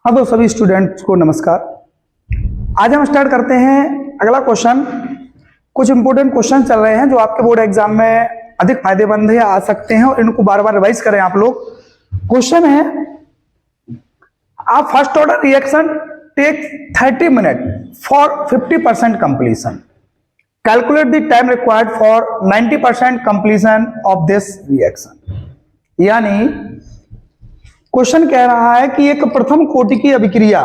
हाँ तो सभी स्टूडेंट्स को नमस्कार। आज हम स्टार्ट करते हैं अगला क्वेश्चन। कुछ इंपोर्टेंट क्वेश्चन चल रहे हैं जो आपके बोर्ड एग्जाम में अधिक फायदेमंद है, आ सकते हैं और इनको बार बार रिवाइज करें आप लोग। क्वेश्चन है, आप first order reaction take 30 minute for 50% completion, calculate the time required for 90% completion of this reaction. यानी क्वेश्चन कह रहा है कि एक प्रथम कोटि की अभिक्रिया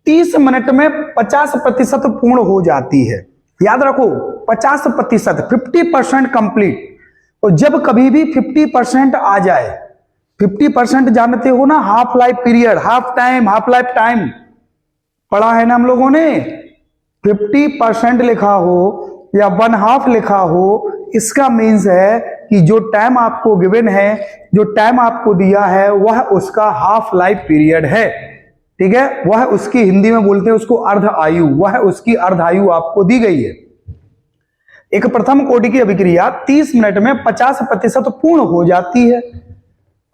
30 मिनट में 50% पूर्ण हो जाती है। याद रखो 50%, 50% कंप्लीट। और जब कभी भी 50% आ जाए, 50% जानते हो ना, half life period, half life time पढ़ा है ना हम लोगों ने। 50% लिखा हो या 1/2 लिखा हो, इसका मीन्स है कि जो टाइम आपको गिवन है, जो टाइम आपको दिया है, वह उसका हाफ लाइफ पीरियड है। ठीक है, वह उसकी, हिंदी में बोलते हैं उसको अर्ध आयु, वह उसकी अर्ध आयु आपको दी गई है। एक प्रथम कोटि की अभिक्रिया 30 मिनट में 50% पूर्ण हो जाती है,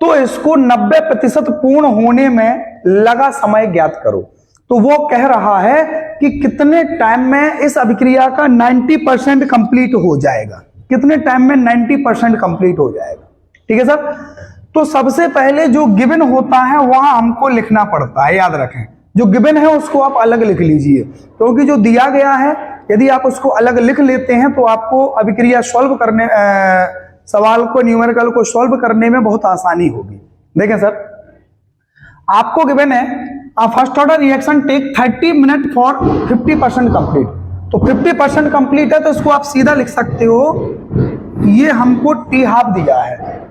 तो इसको 90% पूर्ण होने में लगा समय ज्ञात करो। तो वो कह रहा है कि कितने टाइम में इस अभिक्रिया का 90% कंप्लीट हो जाएगा, कितने टाइम में 90% कंप्लीट हो जाएगा। ठीक है सर। तो सबसे पहले जो गिवन होता है वहां हमको लिखना पड़ता है, याद रखें। जो गिवन है उसको आप अलग लिख लीजिए, क्योंकि जो दिया गया है यदि आप उसको अलग लिख लेते हैं तो आपको अभिक्रिया सॉल्व करने, सवाल को, न्यूमेरिकल को सॉल्व करने में बहुत आसानी होगी। देखें सर, आपको गिवन है first order reaction take 30 minute for 50% complete. तो 50% कंप्लीट है तो इसको आप सीधा लिख सकते हो, ये हमको टी हाफ दिया है।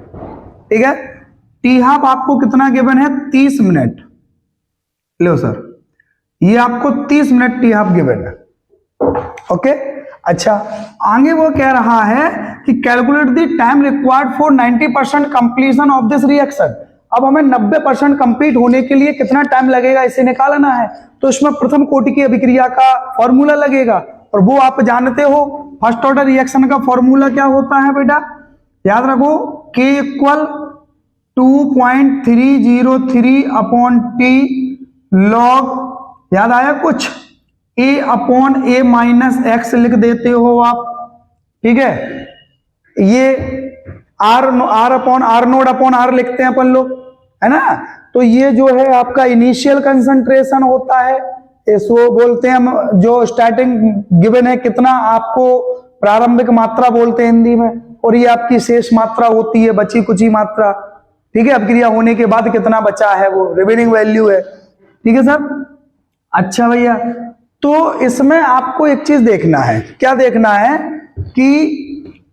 ठीक है, टी हाफ आपको कितना गिवन है, 30 मिनट। लो सर, ये आपको 30 मिनट टी हाफ गिवन है। ओके, अच्छा, आगे वो कह रहा है कि calculate the time required for 90% completion of this reaction. अब हमें 90% कंप्लीट होने के लिए कितना टाइम लगेगा इसे निकालना है। तो इसमें प्रथम कोटि की अभिक्रिया का फॉर्मूला लगेगा, और वो आप जानते हो फर्स्ट ऑर्डर रिएक्शन का फॉर्मूला क्या होता है बेटा, याद रखो, K = 2.303 अपॉन टी लॉग, याद आया कुछ, A/A-x लिख देते हो आप। ठीक है, ये R/R लिखते हैं अपन लोग, है ना। तो ये जो है आपका इनिशियल कंसंट्रेशन होता है, इसको बोलते हैं हम, जो स्टार्टिंग गिवन है कितना, आपको प्रारंभिक मात्रा बोलते हैं हिंदी में, और ये आपकी शेष मात्रा होती है, बची कुची मात्रा। ठीक है, अभिक्रिया होने के बाद कितना बचा है वो रिमेनिंग वैल्यू है। ठीक है सर। अच्छा भैया, तो इसमें आपको एक चीज देखना है, क्या देखना है कि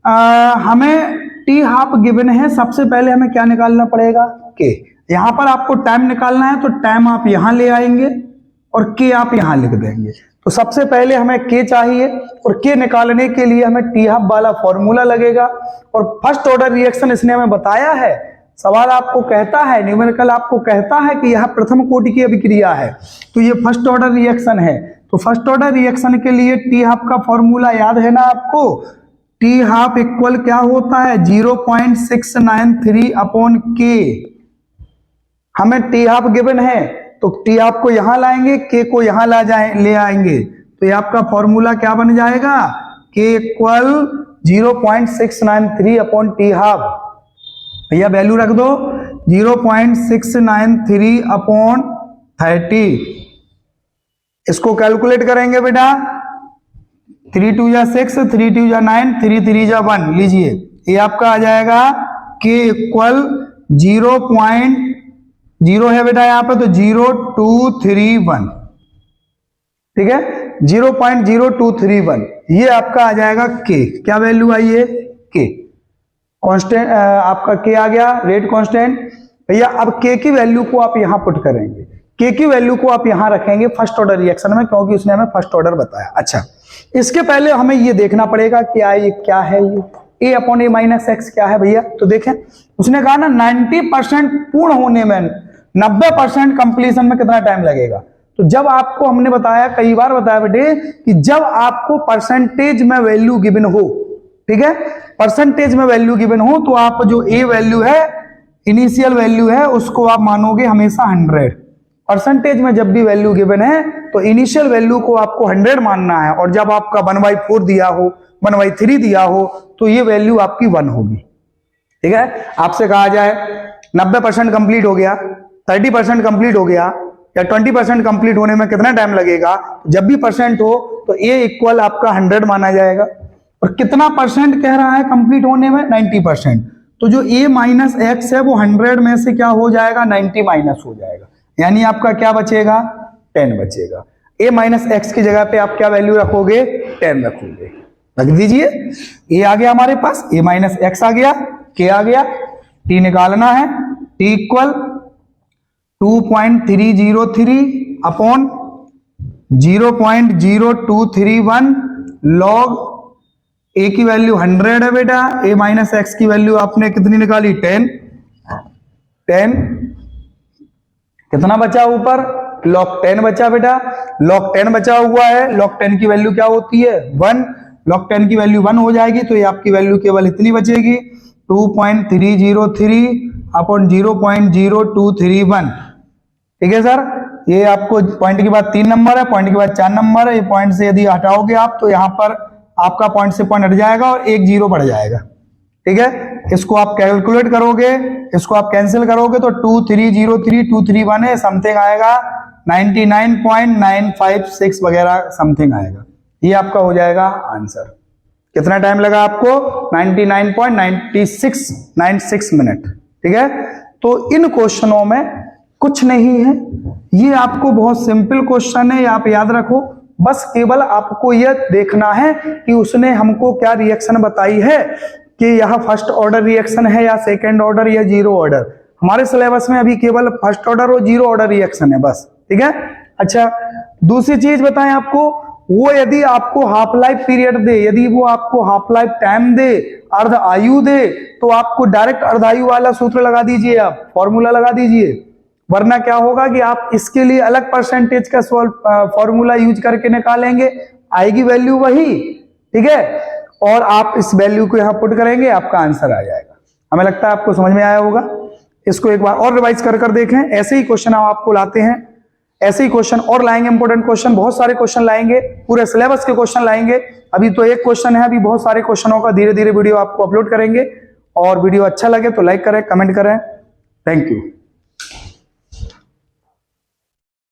हमें टी हाफ गिवन है, सबसे पहले हमें क्या निकालना पड़ेगा, के। यहां पर आपको टाइम निकालना है, तो टाइम आप यहां ले आएंगे और के आप यहां लिख देंगे। तो सबसे पहले हमें के चाहिए, और के निकालने के लिए हमें टी हाफ वाला फॉर्मूला लगेगा। और फर्स्ट ऑर्डर रिएक्शन इसने हमें बताया है, सवाल आपको कहता है, न्यूमेरिकल आपको कहता है कि यह प्रथम कोटि की अभिक्रिया है, तो ये फर्स्ट ऑर्डर रिएक्शन है। तो फर्स्ट ऑर्डर रिएक्शन के लिए टी हाफ का फॉर्मूला याद है ना आपको, टी हाफ इक्वल क्या होता है, 0.693 अपॉन के। हमें टी हाफ गिवन है, तो टी हाफ को यहां लाएंगे, के को यहां ले आएंगे, तो ये आपका फॉर्मूला क्या बन जाएगा, के इक्वल 0.693 अपॉन टी हाफ। भैया वैल्यू रख दो, 0.693 अपॉन 30। इसको कैलकुलेट करेंगे बेटा, 3 2 जा 6, 3 2 जा 9, 3 3 जा 1 लीजिए, ये आपका आ जाएगा के इक्वल 0.0 है बेटा यहाँ पे, तो 0231। ठीक है, 0.0231 ये आपका आ जाएगा के। क्या वैल्यू आई है, के कांस्टेंट, आपका के आ गया, रेट कांस्टेंट। भैया अब के की वैल्यू को आप यहां पुट करेंगे, के की वैल्यू को आप यहां रखेंगे फर्स्ट ऑर्डर रिएक्शन में, क्योंकि उसने हमें फर्स्ट ऑर्डर बताया। अच्छा, इसके पहले हमें ये देखना पड़ेगा कि ये क्या है, ये A/A-x क्या है भैया। तो देखें, उसने कहा ना 90% पूर्ण होने में, 90% कंप्लीशन में कितना टाइम लगेगा। तो जब आपको हमने बताया, कई बार बताया बेटे, कि जब आपको परसेंटेज में वैल्यू गिवन हो, ठीक है, परसेंटेज में वैल्यू गिवन हो, तो आप जो ए वैल्यू है, इनिशियल वैल्यू है, उसको आप मानोगे हमेशा 100। परसेंटेज में जब भी वैल्यू गिवन है तो इनिशियल वैल्यू को आपको 100 मानना है, और जब आपका 1/4 दिया हो, 1/3 दिया हो, तो ये वैल्यू आपकी 1 होगी। ठीक है, आपसे कहा जाए 90% कंप्लीट हो गया, 30% कंप्लीट हो गया, या 20% कंप्लीट होने में कितना टाइम लगेगा, जब भी परसेंट हो तो ए इक्वल आपका 100 माना जाएगा। और कितना परसेंट कह रहा है कंप्लीट होने में, 90%, तो जो a माइनस एक्स है वो 100 में से क्या हो जाएगा, 90 माइनस हो जाएगा, यानी आपका क्या बचेगा, 10 बचेगा। a माइनस एक्स की जगह पे आप क्या वैल्यू रखोगे, 10 रखोगे, रख दीजिए। a आ गया हमारे पास, a माइनस एक्स आ गया, k आ गया, t निकालना है, t equal 2.303 upon 0.0231 log a की वैल्यू 100 है बेटा, a माइनस एक्स की वैल्यू आपने कितनी निकाली, 10। कितना बचा ऊपर, log 10 बचा बेटा, log 10 बचा हुआ है, log 10 की वैल्यू क्या होती है, 1, log 10 की वैल्यू 1 हो जाएगी, तो ये आपकी वैल्यू केवल इतनी बचेगी, 2.303 अपॉन 0.0231। ठीक है सर, ये आपको पॉइंट के बाद 3 नंबर है, पॉइंट के बाद 4 नंबर है, ये पॉइंट से यदि हटाओगे आप तो यहाँ पर आपका पॉइंट से पॉइंट हट जाएगा और 1 0 बढ़ जाएगा। ठीक है, इसको आप कैलकुलेट करोगे, इसको आप कैंसिल करोगे तो 2303231 है, समथिंग आएगा 99.956 वगैरह समथिंग आएगा। ये आपका हो जाएगा आंसर। कितना टाइम लगा आपको, 99.9696 मिनट। ठीक है, तो इन क्वेश्चनों में कुछ नहीं है, ये आपको बहुत सिंपल क्वेश्चन है, आप याद रखो, बस केवल आपको यह देखना है कि उसने हमको क्या रिएक्शन बताई है, कि यह फर्स्ट ऑर्डर रिएक्शन है या सेकंड ऑर्डर या जीरो ऑर्डर। हमारे सिलेबस में अभी केवल फर्स्ट ऑर्डर और जीरो ऑर्डर रिएक्शन है बस। ठीक है, अच्छा दूसरी चीज बताएं आपको, वो यदि आपको हाफ लाइफ पीरियड दे, यदि वो आपको हाफ लाइफ टाइम दे, अर्ध आयु दे, तो आपको डायरेक्ट अर्धायु वाला सूत्र लगा दीजिए, आप फॉर्मूला लगा दीजिए, वरना क्या होगा कि आप इसके लिए अलग परसेंटेज का फॉर्मूला यूज करके निकालेंगे, आएगी वैल्यू वही। ठीक है, और आप इस वैल्यू को यहां पुट करेंगे, आपका आंसर आ जाएगा। हमें लगता है आपको समझ में आया होगा। इसको एक बार और रिवाइज कर देखें, ऐसे ही क्वेश्चन हम आपको लाते हैं, ऐसे ही क्वेश्चन और लाएंगे, इंपोर्टेंट क्वेश्चन बहुत सारे क्वेश्चन लाएंगे, पूरे सिलेबस के क्वेश्चन लाएंगे। अभी तो एक क्वेश्चन है, अभी बहुत सारे क्वेश्चनों का धीरे धीरे वीडियो आपको अपलोड करेंगे। और वीडियो अच्छा लगे तो लाइक करें, कमेंट करें। Thank you.